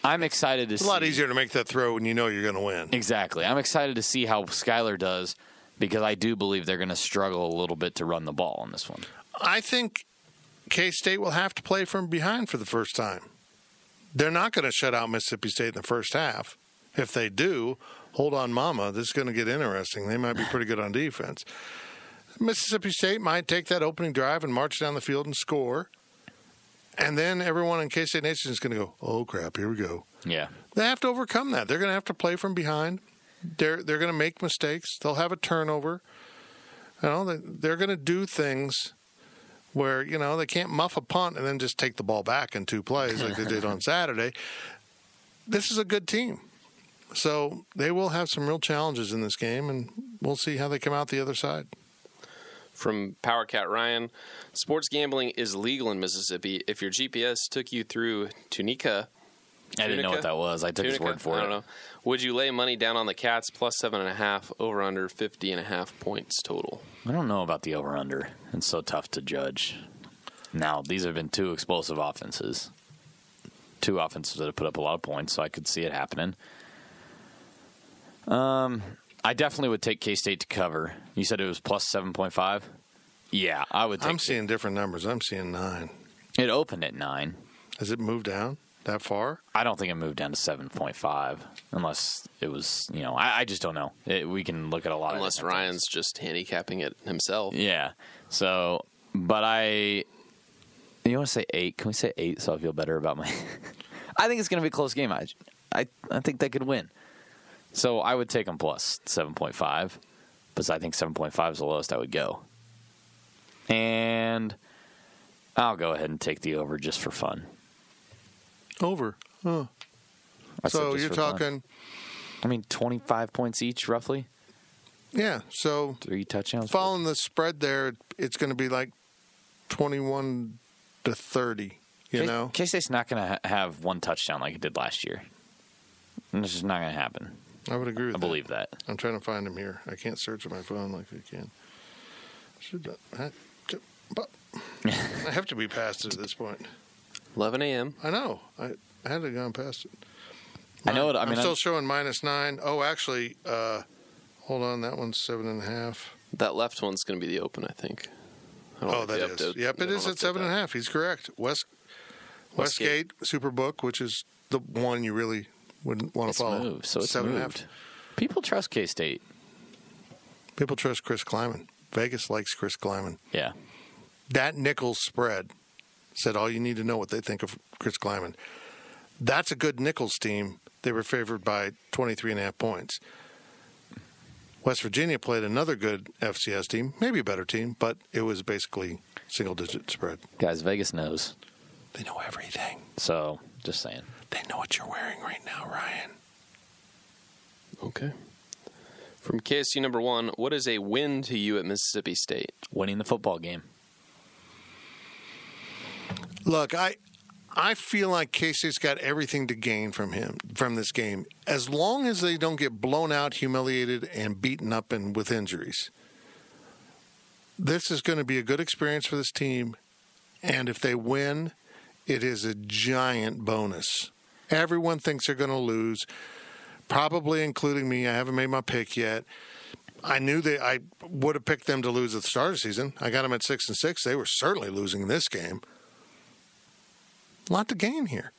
I'm excited to see. It's a lot easier to make that throw when you know you're going to win. Exactly. I'm excited to see how Skylar does, because I do believe they're going to struggle a little bit to run the ball on this one. I think K-State will have to play from behind for the first time. They're not going to shut out Mississippi State in the first half. If they do, hold on, mama, this is going to get interesting. They might be pretty good on defense. Mississippi State might take that opening drive and march down the field and score. And then everyone in K-State Nation is going to go, oh, crap, here we go. Yeah. They have to overcome that. They're going to have to play from behind. They're going to make mistakes. They'll have a turnover. They're going to do things where, they can't muff a punt and then just take the ball back in 2 plays like they did on Saturday. This is a good team. So they will have some real challenges in this game, and we'll see how they come out the other side. From Power Cat Ryan, sports gambling is legal in Mississippi. If your GPS took you through Tunica, I didn't know what that was. I took his word for it. I don't know. Would you lay money down on the Cats plus 7.5 over under 50.5 points total? I don't know about the over under. It's so tough to judge. Now, these have been 2 explosive offenses. 2 offenses that have put up a lot of points, so I could see it happening. I definitely would take K-State to cover. You said it was plus 7.5? Yeah, I would take I'm seeing different numbers. I'm seeing 9. It opened at 9. Has it moved down that far? I don't think it moved down to 7.5 unless it was, I just don't know. We can look at a lot unless of Ryan's things. Just handicapping it himself. Yeah. So, but you want to say 8? Can we say 8 so I feel better about my I think it's going to be a close game. I think they could win. So I would take them plus 7.5, because I think 7.5 is the lowest I would go. And I'll go ahead and take the over just for fun. Over. Huh. So you're talking... fun. 25 points each, roughly? Yeah, so... 3 touchdowns. Following the spread there, it's going to be like 21 to 30, K-State's not going to have 1 touchdown like it did last year. And it's just not going to happen. I would agree with that. I believe that. I'm trying to find him here. I can't search on my phone like I can. I have to be past it at this point. 11 a.m. I know. I had to have gone past it. I know. I'm still showing -9. Oh, actually, hold on. That one's 7.5. That left one's going to be the open, I think. That is. Yep, it is at 7.5. He's correct. Westgate Superbook, which is the one you really wouldn't want to follow. Moved, so it's 7.5. People trust K-State. People trust Chris Kleiman. Vegas likes Chris Kleiman. Yeah. That Nichols spread said all you need to know what they think of Chris Kleiman. That's a good Nichols team. They were favored by 23.5 points. West Virginia played another good FCS team, maybe a better team, but it was basically single-digit spread. Guys, Vegas knows. They know everything. So, just saying. They know what you're wearing right now, Ryan. Okay. From KSU number 1, what is a win to you at Mississippi State? Winning the football game. Look, I feel like K-State's got everything to gain from this game, as long as they don't get blown out, humiliated, and beaten up and with injuries. This is going to be a good experience for this team, and if they win, it is a giant bonus. Everyone thinks they're going to lose, probably including me. I haven't made my pick yet. I knew I would have picked them to lose at the start of the season. I got them at 6-6. They were certainly losing this game. A lot to gain here.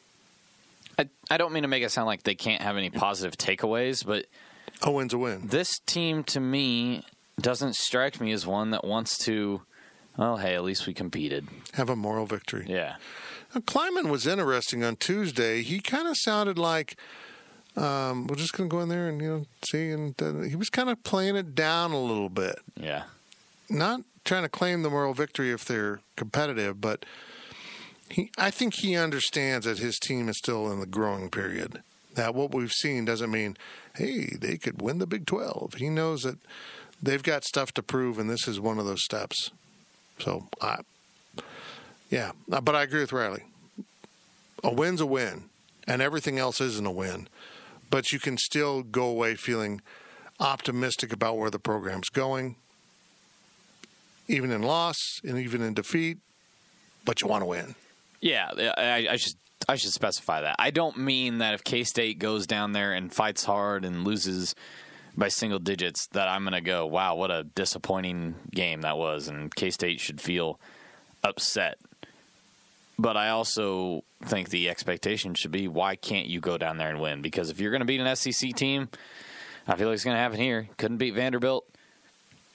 I don't mean to make it sound like they can't have any positive takeaways, but A win's a win. this team, to me, doesn't strike me as one that wants to, well, hey, at least we competed. Have a moral victory. Yeah. Now, Kleiman was interesting on Tuesday. He kind of sounded like, we're just going to go in there and, see. And he was kind of playing it down a little bit. Yeah. Not trying to claim the moral victory if they're competitive, but I think he understands that his team is still in the growing period. That what we've seen doesn't mean, hey, they could win the Big 12. He knows that they've got stuff to prove, and this is one of those steps. So, yeah, but I agree with Riley. A win's a win, and everything else isn't a win. But you can still go away feeling optimistic about where the program's going, even in loss and even in defeat, but you want to win. Yeah, I should specify that. I don't mean that if K-State goes down there and fights hard and loses by single digits that I'm going to go, wow, what a disappointing game that was, and K-State should feel upset. But I also think the expectation should be, why can't you go down there and win? Because if you're going to beat an SEC team, I feel like it's going to happen here. Couldn't beat Vanderbilt.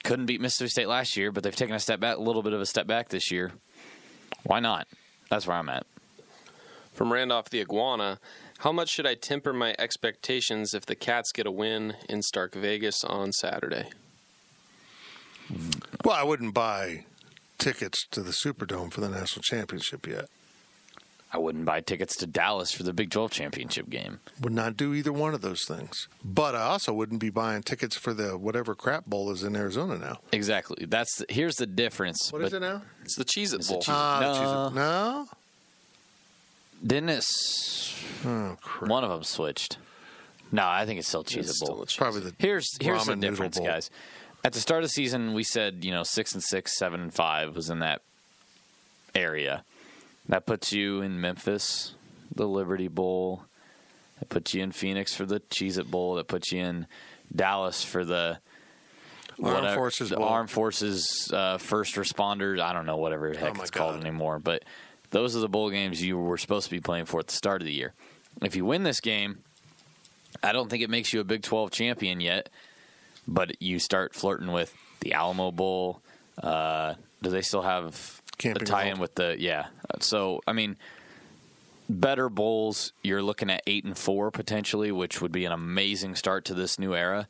Couldn't beat Mississippi State last year, but they've taken a little bit of a step back this year. Why not? That's where I'm at. From Randolph the Iguana, how much should I temper my expectations if the Cats get a win in Stark Vegas on Saturday? Well, I wouldn't buy tickets to the Superdome for the national championship yet. I wouldn't buy tickets to Dallas for the Big 12 championship game. Would not do either one of those things. But I also wouldn't be buying tickets for the whatever crap bowl is in Arizona now. Exactly. Here's the difference. What is it now? It's the Cheez-It Bowl. No. Didn't it? Oh, crap. One of them switched. No, I think it's still Cheez-It Bowl. Probably the Here's the ramen noodle difference, bowl. guys. At the start of the season, we said 6-6, 7-5 was in that area. That puts you in Memphis, the Liberty Bowl. That puts you in Phoenix for the Cheez-It Bowl. That puts you in Dallas for the Armed Forces Bowl. Armed Forces First Responders. I don't know, whatever the heck it's called anymore. But those are the bowl games you were supposed to be playing for at the start of the year. If you win this game, I don't think it makes you a Big 12 champion yet, but you start flirting with the Alamo Bowl. Do they still have Camping the tie-in World. with the – yeah. So, I mean, better bowls, you're looking at 8-4 potentially, which would be an amazing start to this new era.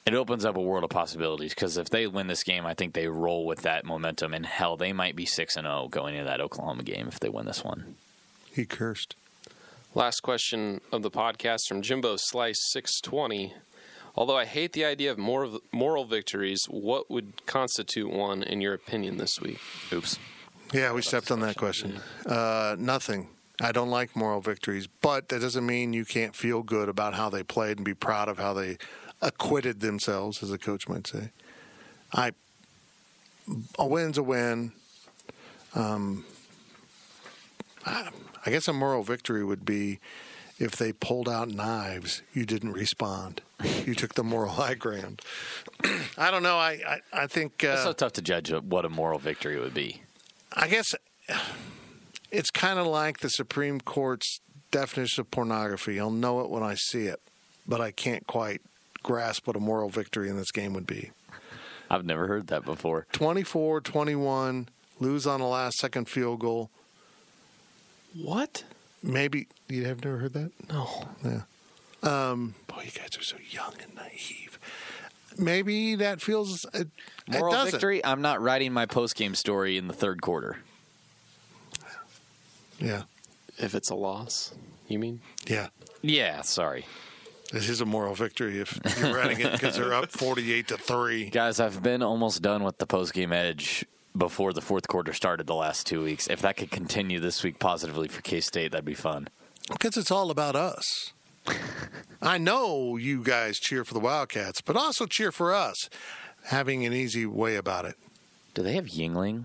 It opens up a world of possibilities because if they win this game, I think they roll with that momentum. And, hell, they might be 6-0 going into that Oklahoma game if they win this one. He cursed. Last question of the podcast from Jimbo Slice 620. Although I hate the idea of moral victories, what would constitute one in your opinion this week? Oops. Yeah, we stepped on that question. Nothing. I don't like moral victories, but that doesn't mean you can't feel good about how they played and be proud of how they acquitted themselves, as a coach might say. A win's a win. I guess a moral victory would be if they pulled out knives, you didn't respond. You took the moral high ground. I don't know. I think It's so tough to judge what a moral victory would be. I guess it's kind of like the Supreme Court's definition of pornography. I'll know it when I see it, but I can't quite grasp what a moral victory in this game would be. I've never heard that before. 24-21, lose on a last-second field goal. What? Maybe you have never heard that? No. Yeah. Boy, you guys are so young and naive. Maybe that feels Moral it doesn't. victory, I'm not writing my post-game story in the third quarter. Yeah. If it's a loss, you mean? Yeah. Yeah, sorry. This is a moral victory if you're writing it because they're up 48-3. Guys, I've been almost done with the post-game edge before the fourth quarter started the last 2 weeks. If that could continue this week positively for K-State, that'd be fun. Because it's all about us. I know you guys cheer for the Wildcats, but also cheer for us, having an easy way about it. Do they have Yingling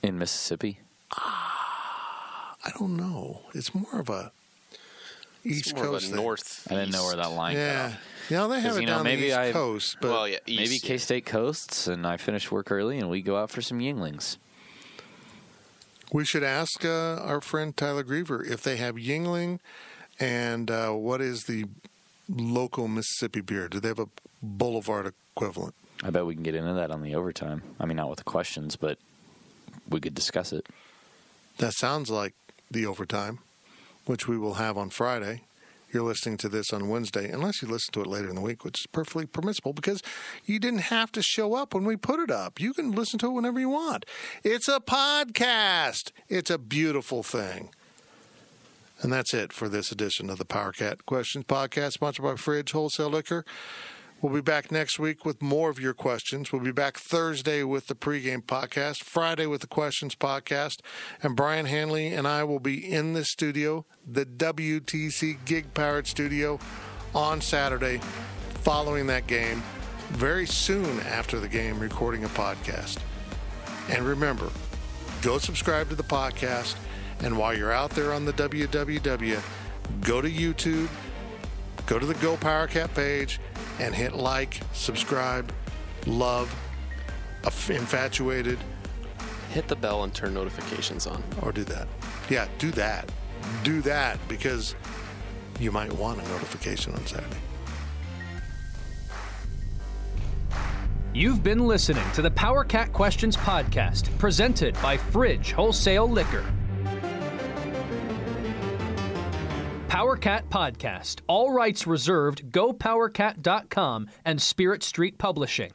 in Mississippi? I don't know. It's more of a East More Coast of a thing. north. I didn't know where that line got Yeah. off. Yeah, they have 'Cause, it down maybe the East I- Coast. But Well, yeah, Maybe east, K-State coasts, and I finish work early, and we go out for some Yinglings. We should ask our friend Tyler Griever if they have Yuengling and what is the local Mississippi beer. Do they have a Boulevard equivalent? I bet we can get into that on the overtime. I mean, not with the questions, but we could discuss it. That sounds like the overtime, which we will have on Friday. You're listening to this on Wednesday, unless you listen to it later in the week, which is perfectly permissible because you didn't have to show up when we put it up. You can listen to it whenever you want. It's a podcast. It's a beautiful thing. And that's it for this edition of the PowerCat Questions Podcast, sponsored by Fridge Wholesale Liquor. We'll be back next week with more of your questions. We'll be back Thursday with the pregame podcast, Friday with the questions podcast, and Brian Hanley and I will be in the studio, the WTC Gig Powered studio, on Saturday following that game, very soon after the game, recording a podcast. And remember, go subscribe to the podcast, and while you're out there on the WWW, go to YouTube, go to the Go PowerCat page, and hit like, subscribe, love, infatuated. Hit the bell and turn notifications on. Or do that. Yeah, do that. Do that because you might want a notification on Saturday. You've been listening to the PowerCat Questions Podcast, presented by Fridge Wholesale Liquor. PowerCat Podcast. All rights reserved. GoPowerCat.com and Spirit Street Publishing.